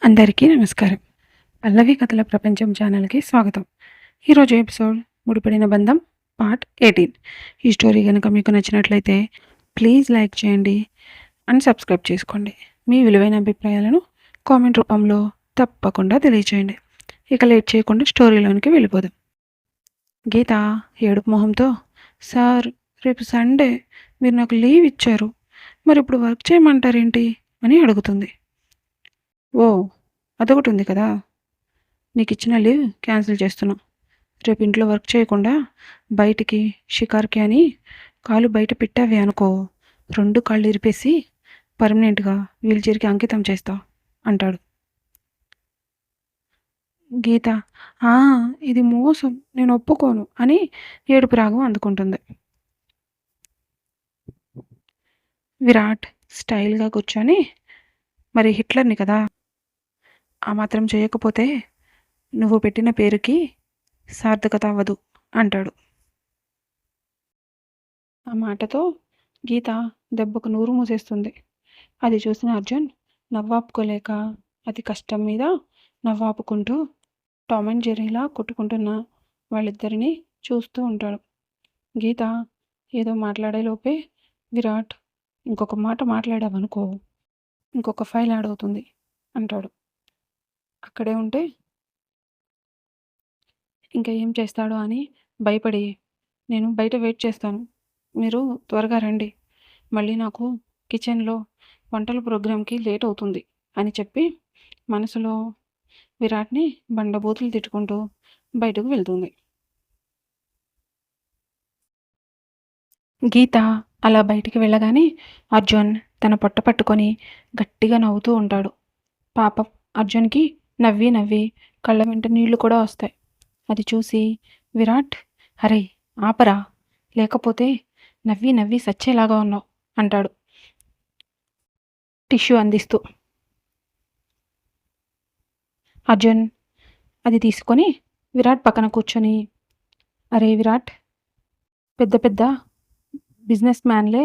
అందరికీ నమస్కారం. పల్లవి కథల ప్రపంచం ఛానల్‌కి స్వాగతం. ఈరోజు ఎపిసోడ్ ముడిపడిన బంధం పార్ట్ 18. ఈ స్టోరీ కనుక మీకు నచ్చినట్లయితే ప్లీజ్ లైక్ చేయండి అండ్ సబ్స్క్రైబ్ చేసుకోండి. మీ విలువైన అభిప్రాయాలను కామెంట్ రూపంలో తప్పకుండా తెలియచేయండి. ఇక లేట్ చేయకుండా స్టోరీలోనికి వెళ్ళిపోదాం. గీత ఏడుపు మొహంతో, సార్ రేపు సండే, మీరు నాకు లీవ్ ఇచ్చారు, మరి ఇప్పుడు వర్క్ చేయమంటారేంటి అని అడుగుతుంది. ఓ, అదొకటి ఉంది కదా, నీకు ఇచ్చిన లీవ్ క్యాన్సిల్ చేస్తున్నా. రేపు ఇంట్లో వర్క్ చేయకుండా బయటికి షికార్కి అని కాలు బయట పెట్టావే అనుకో, 2 కాళ్ళు ఇరిపేసి పర్మనెంట్గా వీల్చైర్కి అంకితం చేస్తా అంటాడు. గీత, "ఆ, ఇది మోసం, నేను ఒప్పుకోను" అని ఏడుపు రాగం అందుకుంటుంది. విరాట్ స్టైల్గా కూర్చొని, మరి హిట్లర్ని కదా, ఆ మాత్రం చేయకపోతే నువ్వు పెట్టిన పేరుకి సార్థకత అవ్వదు అంటాడు. ఆ మాటతో గీత దెబ్బకు నూరు మూసేస్తుంది. అది చూసిన అర్జున్ నవ్వాపుకోలేక అతి కష్టం మీద నవ్వాపుకుంటూ టామ్ అండ్ జెర్రీలా కొట్టుకుంటున్న వాళ్ళిద్దరినీ చూస్తూ ఉంటాడు. గీత ఏదో మాట్లాడేలోపే విరాట్, ఇంకొక మాట మాట్లాడావనుకో ఇంకొక ఫైల్ యాడ్ అవుతుంది అంటాడు. అక్కడే ఉంటే ఇంకా ఏం చేస్తాడో అని భయపడి, నేను బయట వెయిట్ చేస్తాను, మీరు త్వరగా రండి, మళ్ళీ నాకు కిచెన్లో వంటల ప్రోగ్రాంకి లేట్ అవుతుంది అని చెప్పి మనసులో విరాట్ని బండబూతులు తిట్టుకుంటూ బయటకు వెళ్తుంది. గీత అలా బయటికి వెళ్ళగానే అర్జున్ తన పొట్ట పట్టుకొని గట్టిగా నవ్వుతూ ఉంటాడు. పాపం అర్జున్కి నవ్వి నవ్వి కళ్ళ వెంట నీళ్లు కూడా వస్తాయి. అది చూసి విరాట్, అరే ఆపరా, లేకపోతే నవ్వి నవ్వి సచ్చేలాగా ఉన్నావు అంటాడు టిష్యూ అందిస్తూ. అర్జున్ అది తీసుకొని విరాట్ పక్కన కూర్చొని, అరే విరాట్, పెద్ద పెద్ద బిజినెస్ మ్యాన్లే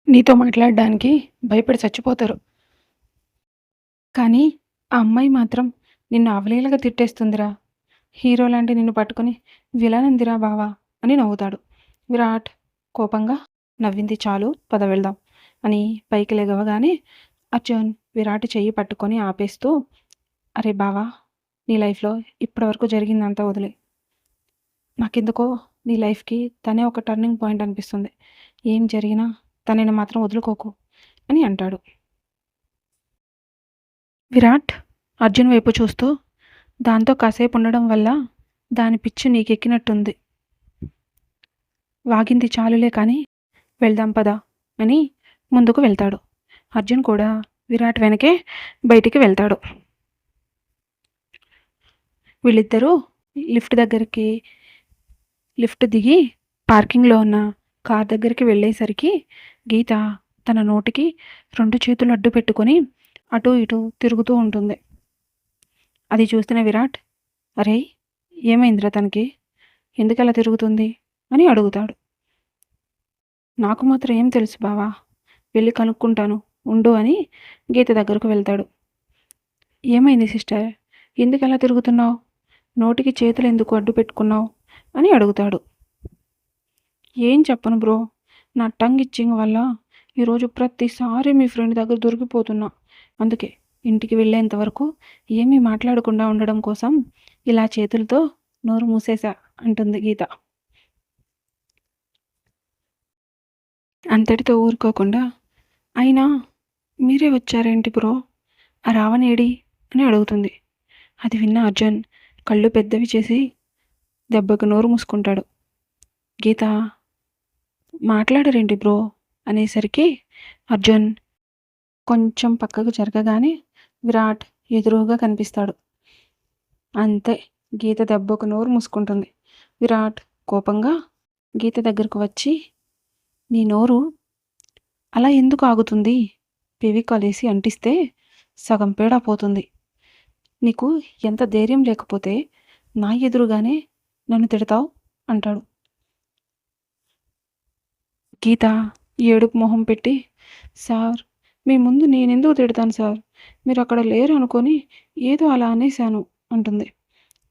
నీతో మాట్లాడడానికి భయపడి చచ్చిపోతారు, కానీ ఆ అమ్మాయి మాత్రం నిన్ను అవలీలగా తిట్టేస్తుందిరా, హీరో లాంటి నిన్ను పట్టుకొని విలనందిరా బావా అని నవ్వుతాడు. విరాట్ కోపంగా, నవ్వింది చాలు, పద వెళ్దాం అని పైకి లెగవగానే అర్జున్ విరాట్ చెయ్యి పట్టుకొని ఆపేస్తూ, అరే బావా, నీ లైఫ్లో ఇప్పటివరకు జరిగిందంతా వదిలే, నాకెందుకో నీ లైఫ్కి తనే ఒక టర్నింగ్ పాయింట్ అనిపిస్తుంది, ఏం జరిగినా తనని మాత్రం వదులుకోకు అని అంటాడు. విరాట్ అర్జున్ వైపు చూస్తూ, దాంతో కాసేపు ఉండడం వల్ల దాని పిచ్చి నీకెక్కినట్టుంది, వాగింది చాలులే కానీ వెళ్దాం పదా అని ముందుకు వెళ్తాడు. అర్జున్ కూడా విరాట్ వెనకే బయటికి వెళ్తాడు. వీళ్ళిద్దరూ లిఫ్ట్ దిగి పార్కింగ్లో ఉన్న కార్ దగ్గరికి వెళ్ళేసరికి గీత తన నోటికి 2 చేతులు అడ్డు పెట్టుకొని అటు ఇటు తిరుగుతూ ఉంటుంది. అది చూసిన విరాట్, అరే ఏమైందిరా తనకి, ఎందుకు అలా తిరుగుతుంది అని అడుగుతాడు. నాకు మాత్రం ఏం తెలుసు బావా, వెళ్ళి కనుక్కుంటాను ఉండు అని గీత దగ్గరకు వెళ్తాడు. ఏమైంది సిస్టర్, ఎందుకు అలా తిరుగుతున్నావు, నోటికి చేతులు ఎందుకు అడ్డు పెట్టుకున్నావు అని అడుగుతాడు. ఏం చెప్పను బ్రో, నా టంగ్ ఇచ్చింగ్ వల్ల ఈరోజు ప్రతిసారి మీ ఫ్రెండ్ దగ్గర దొరికిపోతున్నా, అందుకే ఇంటికి వెళ్ళేంత వరకు ఏమీ మాట్లాడకుండా ఉండడం కోసం ఇలా చేతులతో నోరు మూసేశా అంటుంది గీత. అంతటితో ఊరుకోకుండా, అయినా మీరే వచ్చారేంటి బ్రో, ఆ రావణేడి అని అడుగుతుంది. అది విన్న అర్జున్ కళ్ళు పెద్దవి చేసి దెబ్బకు నోరు మూసుకుంటాడు. గీత, మాట్లాడరేంటి బ్రో అనేసరికి అర్జున్ కొంచెం పక్కకు జరగగానే విరాట్ ఎదురుగా కనిపిస్తాడు. అంతే, గీత దెబ్బకు నోరు మూసుకుంటుంది. విరాట్ కోపంగా గీత దగ్గరకు వచ్చి, నీ నోరు అలా ఎందుకు ఆగుతుంది, పెవికాలేసి అంటిస్తే సగం పేడా పోతుంది, నీకు ఎంత ధైర్యం లేకపోతే నా ఎదురుగానే నన్ను తిడతావు అంటాడు. గీత ఏడుపు మొహం పెట్టి, సార్ మీ ముందు నేనెందుకు తిడతాను సార్? మీరక్కడ లేరు అనుకోని ఏదో అలా అనేశాను అంటుంది.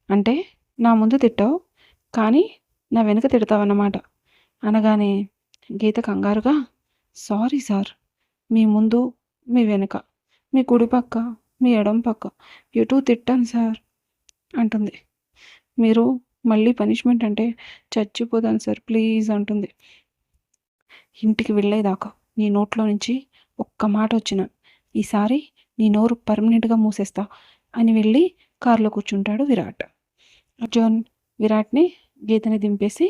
అంటే నా ముందు తిట్టావు, కానీ నా వెనక తిడతావన్నమాట అనగానే గీత కంగారుగా సారీ సార్. మీ ముందు, మీ వెనక, మీ కుడి పక్క, మీ ఎడమ పక్క ఎటూ తిట్టాను సార్ అంటుంది. మీరు మళ్ళీ పనిష్మెంట్ అంటే చచ్చిపోతాను సార్ ప్లీజ్ అంటుంది. ఇంటికి వెళ్ళేదాకా నీ నోట్లో నుంచి ఒక్క మాట వచ్చిన ఈసారి నీ నోరు పర్మనెంట్గా మూసేస్తా అని వెళ్ళి కారులో కూర్చుంటాడు విరాట్. అర్జున్ విరాట్ని గీతని దింపేసి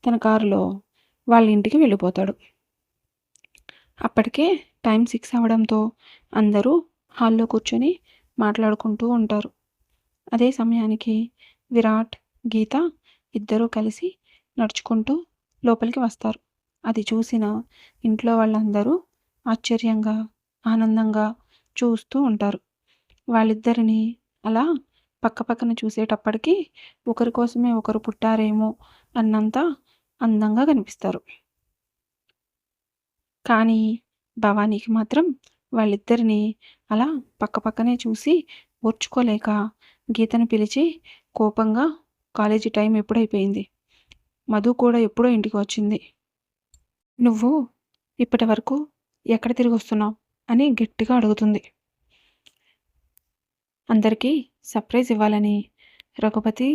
తన కారులో వాళ్ళ ఇంటికి వెళ్ళిపోతాడు. అప్పటికే టైం 6 అవడంతో అందరూ హాల్లో కూర్చొని మాట్లాడుకుంటూ ఉంటారు. అదే సమయానికి విరాట్, గీత ఇద్దరూ కలిసి నడుచుకుంటూ లోపలికి వస్తారు. అది చూసిన ఇంట్లో వాళ్ళందరూ ఆశ్చర్యంగా, ఆనందంగా చూస్తూ ఉంటారు. వాళ్ళిద్దరిని అలా పక్కపక్కన చూసేటప్పటికి ఒకరి కోసమే ఒకరు పుట్టారేమో అన్నంత అందంగా కనిపిస్తారు. కానీ భవానీకి మాత్రం వాళ్ళిద్దరిని అలా పక్కపక్కనే చూసి ఓర్చుకోలేక గీతను పిలిచి కోపంగా కాలేజీ టైం ఎప్పుడైపోయింది, మధు కూడా ఎప్పుడో ఇంటికి వచ్చింది, నువ్వు ఇప్పటి వరకు ఎక్కడ తిరిగి వస్తున్నావు అని గట్టిగా అడుగుతుంది. అందరికీ సర్ప్రైజ్ ఇవ్వాలని రఘుపతి,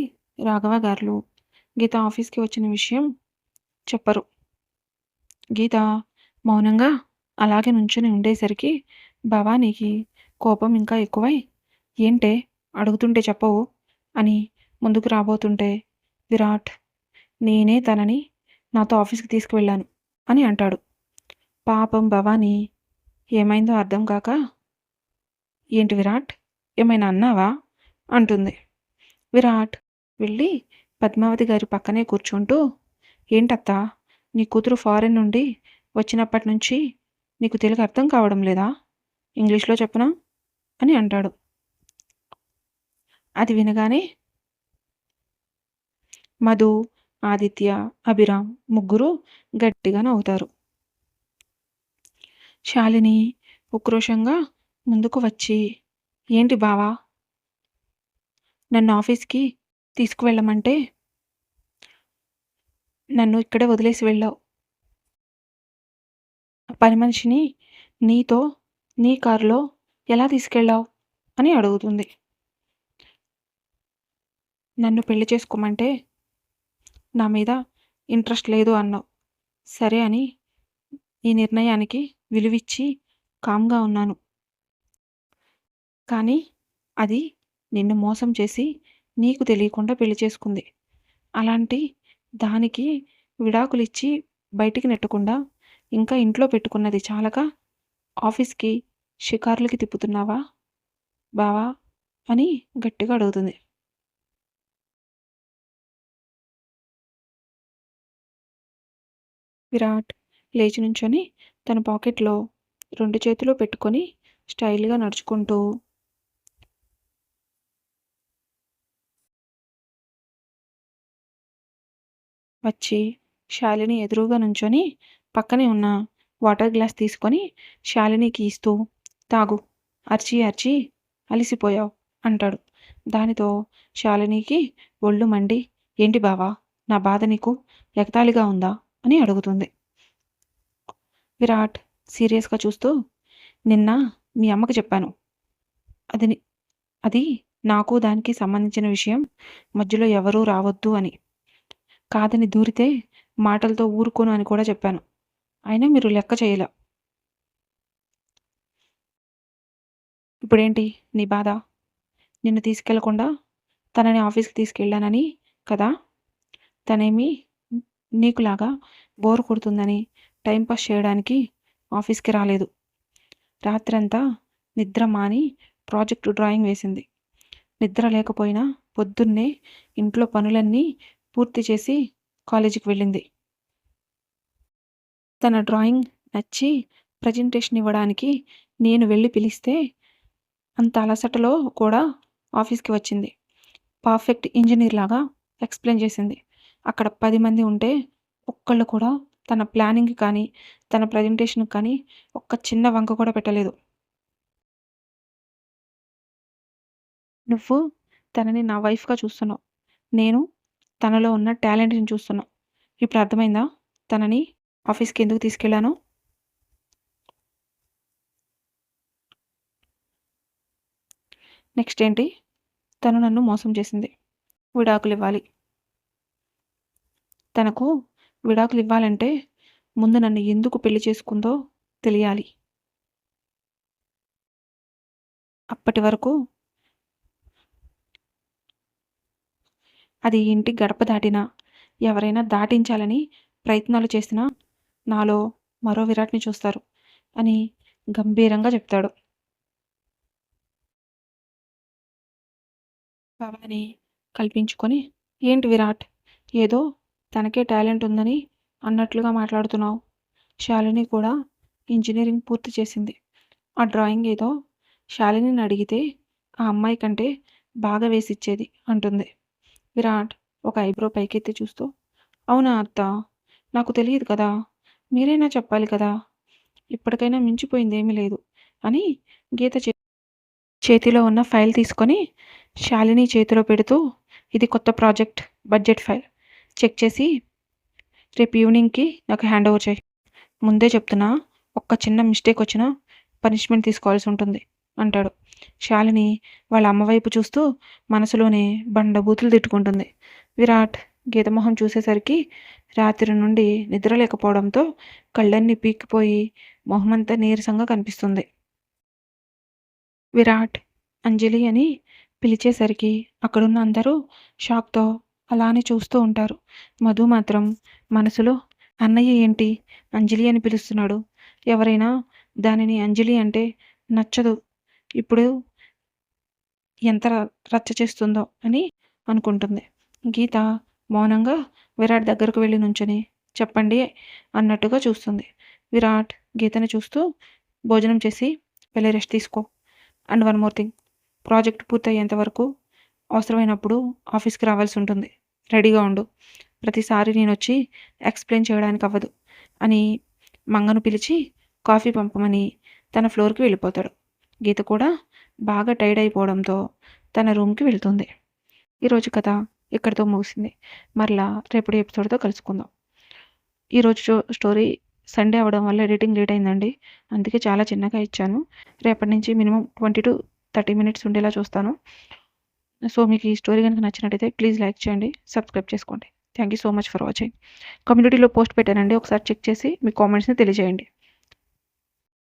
రాఘవ గారు గీత ఆఫీస్కి వచ్చిన విషయం చెప్పరు. గీత మౌనంగా అలాగే నుంచుని ఉండేసరికి భవానీకి కోపం ఇంకా ఎక్కువై ఏంటే అడుగుతుంటే చెప్పవు అని ముందుకు రాబోతుంటే విరాట్ నేనే తనని నాతో ఆఫీస్కి తీసుకువెళ్ళాను అని అంటాడు. పాపం భవానీ ఏమైందో అర్థం కాక ఏంటి విరాట్ ఏమైనా అన్నావా అంటుంది. విరాట్ వెళ్ళి పద్మావతి గారి పక్కనే కూర్చుంటూ ఏంటత్తా నీ కూతురు ఫారెన్ నుండి వచ్చినప్పటి నుంచి నీకు తెలుగు అర్థం కావడం లేదా, ఇంగ్లీష్లో చెప్పనా అని అంటాడు. అది వినగానే మధు, ఆదిత్య, అభిరామ్ ముగ్గురు గట్టిగా నవ్వుతారు. శాలిని ఉక్రోషంగా ముందుకు వచ్చి ఏంటి బావా నన్ను ఆఫీస్కి తీసుకువెళ్ళమంటే నన్ను ఇక్కడే వదిలేసి వెళ్ళావు, పని మనిషిని నీతో నీ కారులో ఎలా తీసుకెళ్ళావు అని అడుగుతుంది. నన్ను పెళ్లి చేసుకోమంటే నా మీద ఇంట్రెస్ట్ లేదు అన్నావు, సరే అని ఈ నిర్ణయానికి విలువిచ్చి కామ్గా ఉన్నాను, కానీ అది నిన్ను మోసం చేసి నీకు తెలియకుండా పెళ్లి చేసుకుంది. అలాంటి దానికి విడాకులిచ్చి బయటికి నెట్టకుండా ఇంకా ఇంట్లో పెట్టుకున్నది చాలక ఆఫీస్కి షికారులకి తిప్పుతున్నావా బావా అని గట్టిగా అడుగుతుంది. విరాట్ లేచి నుంచొని తన పాకెట్లో 2 చేతులు పెట్టుకొని స్టైల్గా నడుచుకుంటూ వచ్చి శాలిని ఎదురుగా నుంచొని పక్కనే ఉన్న వాటర్ గ్లాస్ తీసుకొని శాలినికి ఇస్తూ తాగు, అర్చి అర్చి అలిసిపోయావు అంటాడు. దానితో శాలినికి ఒళ్ళు మండి ఏంటి బావా నా బాధ నీకు ఎగతాళిగా ఉందా అని అడుగుతుంది. విరాట్ సీరియస్గా చూస్తూ నిన్న మీ అమ్మకి చెప్పాను, అది అది నాకు దానికి సంబంధించిన విషయం, మధ్యలో ఎవరూ రావద్దు అని, కాదని దూరితే మాటలతో ఊరుకోను అని కూడా చెప్పాను, అయినా మీరు లెక్క చేయలే. ఇప్పుడేంటి నీ బాధ, నిన్ను తీసుకెళ్లకుండా తనని ఆఫీస్కి తీసుకెళ్ళానని కదా, తనేమి నీకులాగా బోర్ కొడుతుందని టైంపాస్ చేయడానికి ఆఫీస్కి రాలేదు, రాత్రంతా నిద్ర మాని ప్రాజెక్టు డ్రాయింగ్ వేసింది, నిద్ర లేకపోయినా పొద్దున్నే ఇంట్లో పనులన్నీ పూర్తి చేసి కాలేజీకి వెళ్ళింది, తన డ్రాయింగ్ నచ్చి ప్రజెంటేషన్ ఇవ్వడానికి నేను వెళ్ళి పిలిస్తే అంత అలసటలో కూడా ఆఫీస్కి వచ్చింది, పర్ఫెక్ట్ ఇంజనీర్ లాగా ఎక్స్ప్లెయిన్ చేసింది, అక్కడ 10 మంది ఉంటే ఒక్కళ్ళు కూడా తన ప్లానింగ్‌కి కానీ, తన ప్రజెంటేషన్‌కి కానీ ఒక్క చిన్న వంక కూడా పెట్టలేదు. నువ్వు తనని నా వైఫ్‌గా చూస్తున్నావు. నేను తనలో ఉన్న టాలెంట్‌ని చూస్తున్నా. ఇప్పుడు అర్థమైందా? తనని ఆఫీస్‌కి ఎందుకు తీసుకెళ్ళానో? నెక్స్ట్ ఏంటి? తను నన్ను మోసం చేసింది. విడాకులివ్వాలి. తనకు విడాకులివ్వాలంటే ముందు నన్ను ఎందుకు పెళ్లి చేసుకుందో తెలియాలి. అప్పటి వరకు అది ఇంటి గడప దాటినా, ఎవరైనా దాటించాలని ప్రయత్నాలు చేసినా నాలో మరో విరాట్‌ని చూస్తారు అని గంభీరంగా చెప్తాడు. భవాని కల్పించుకొని, ఏంటి విరాట్, ఏదో తనకే టాలెంట్ ఉందని అన్నట్లుగా మాట్లాడుతున్నావు. శాలిని కూడా ఇంజినీరింగ్ పూర్తి చేసింది. ఆ డ్రాయింగ్ ఏదో శాలినిని అడిగితే ఆ అమ్మాయి కంటే బాగా వేసిచ్చేది అంటుంది. విరాట్ ఒక ఐబ్రో పైకెత్తి చూస్తూ, అవునా అత్త? నాకు తెలియదు కదా! మీరైనా చెప్పాలి కదా! ఇప్పటికైనా మించిపోయిందేమీ లేదు అని గీత చేతిలో ఉన్న ఫైల్ తీసుకొని శాలిని చేతిలో పెడుతూ, ఇది కొత్త ప్రాజెక్ట్ బడ్జెట్ ఫైల్. చెక్ చేసి రేపు ఈవినింగ్‌కి నాకు హ్యాండ్ ఓవర్ చెయ్యి. ముందే చెప్తున్నా, ఒక్క చిన్న మిస్టేక్ వచ్చినా పనిష్మెంట్ తీసుకోవాల్సి ఉంటుంది అంటాడు. శాలిని వాళ్ళ అమ్మ వైపు చూస్తూ మనసులోనే బండబూతులు తిట్టుకుంటుంది. విరాట్ గీత మొహం చూసేసరికి రాత్రి నుండి నిద్ర లేకపోవడంతో కళ్ళన్నీ పీక్కిపోయి మొహమంతా నీరసంగా కనిపిస్తుంది. విరాట్, అంజలి అని పిలిచేసరికి అక్కడున్న అందరూ షాక్‌తో అలానే చూస్తూ ఉంటారు. మధు మాత్రం మనసులో అన్నయ్య ఏంటి అంజలి అని పిలుస్తున్నాడు? ఎవరైనా దానిని అంజలి అంటే నచ్చదు. ఇప్పుడు ఎంత రచ్చ చేస్తుందో అని అనుకుంటుంది. గీత మౌనంగా విరాట్ దగ్గరకు వెళ్ళి నుంచొని చెప్పండి అన్నట్టుగా చూస్తుంది. విరాట్ గీతని చూస్తూ భోజనం చేసి వెళ్ళి రెస్ట్ తీసుకో. And one more thing, project పూర్తయ్యేంత వరకు అవసరమైనప్పుడు ఆఫీస్‌కి రావాల్సి ఉంటుంది. రెడీగా ఉండు. ప్రతిసారి నేనొచ్చి ఎక్స్‌ప్లెయిన్ చేయడానికి అవ్వదు అని మంగను పిలిచి కాఫీ పంపమని తన ఫ్లోర్‌కి వెళ్ళిపోతాడు. గీత కూడా బాగా టైర్డ్ అయిపోవడంతో తన రూమ్‌కి వెళ్తుంది. ఈరోజు కథ ఇక్కడితో ముగిసింది. మరలా రేపటి ఎపిసోడ్‌తో కలుసుకుందాం. ఈరోజు స్టోరీ సండే అవ్వడం వల్ల ఎడిటింగ్ లేట్ అయిందండి. అందుకే చాలా చిన్నగా ఇచ్చాను. రేపటి నుంచి మినిమమ్ 20-30 మినిట్స్ ఉండేలా చూస్తాను. సో, మీకు ఈ స్టోరీ గనుక నచ్చినట్టయితే ప్లీజ్ లైక్ చేయండి. సబ్స్క్రైబ్ చేసుకోండి. Thank you so much for watching. కమ్యూనిటీలో పోస్ట్ పెట్టానండి. ఒకసారి చెక్ చేసి మీ కామెంట్స్‌ని తెలియజేయండి.